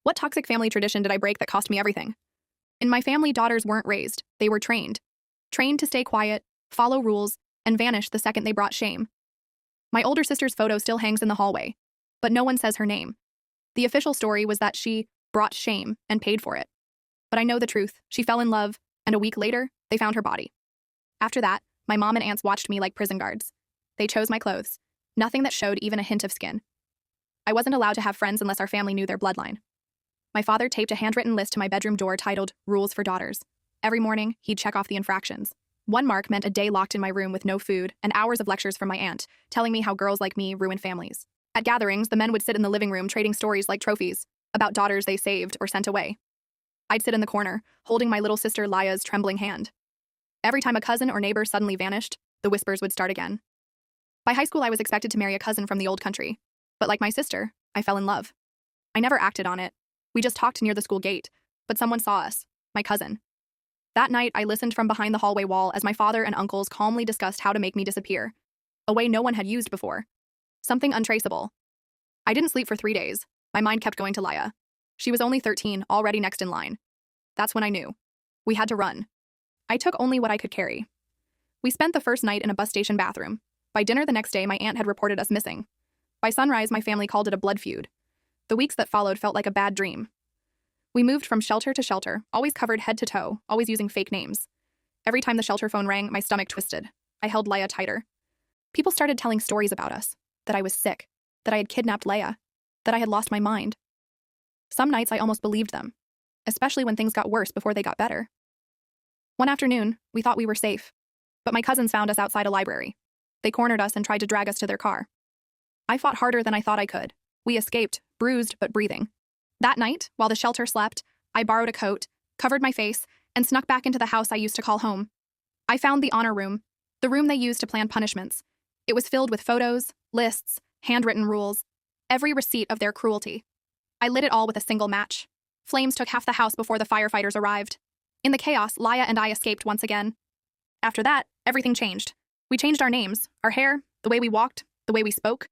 What toxic family tradition did I break that cost me everything? In my family, daughters weren't raised, they were trained. Trained to stay quiet, follow rules, and vanish the second they brought shame. My older sister's photo still hangs in the hallway, but no one says her name. The official story was that she brought shame and paid for it. But I know the truth. She fell in love, and a week later, they found her body. After that, my mom and aunts watched me like prison guards. They chose my clothes. Nothing that showed even a hint of skin. I wasn't allowed to have friends unless our family knew their bloodline. My father taped a handwritten list to my bedroom door titled, "Rules for Daughters." Every morning, he'd check off the infractions. One mark meant a day locked in my room with no food and hours of lectures from my aunt, telling me how girls like me ruin families. At gatherings, the men would sit in the living room trading stories like trophies about daughters they saved or sent away. I'd sit in the corner, holding my little sister Laya's trembling hand. Every time a cousin or neighbor suddenly vanished, the whispers would start again. By high school, I was expected to marry a cousin from the old country. But like my sister, I fell in love. I never acted on it. We just talked near the school gate, but someone saw us, my cousin. That night, I listened from behind the hallway wall as my father and uncles calmly discussed how to make me disappear, a way no one had used before. Something untraceable. I didn't sleep for 3 days. My mind kept going to Laya. She was only 13, already next in line. That's when I knew. We had to run. I took only what I could carry. We spent the first night in a bus station bathroom. By dinner the next day, my aunt had reported us missing. By sunrise, my family called it a blood feud. The weeks that followed felt like a bad dream. We moved from shelter to shelter, always covered head to toe, always using fake names. Every time the shelter phone rang, my stomach twisted. I held Leia tighter. People started telling stories about us, that I was sick, that I had kidnapped Leia, that I had lost my mind. Some nights I almost believed them, especially when things got worse before they got better. One afternoon, we thought we were safe, but my cousins found us outside a library. They cornered us and tried to drag us to their car. I fought harder than I thought I could. We escaped, bruised but breathing. That night, while the shelter slept, I borrowed a coat, covered my face, and snuck back into the house I used to call home. I found the honor room, the room they used to plan punishments. It was filled with photos, lists, handwritten rules, every receipt of their cruelty. I lit it all with a single match. Flames took half the house before the firefighters arrived. In the chaos, Laya and I escaped once again. After that, everything changed. We changed our names, our hair, the way we walked, the way we spoke.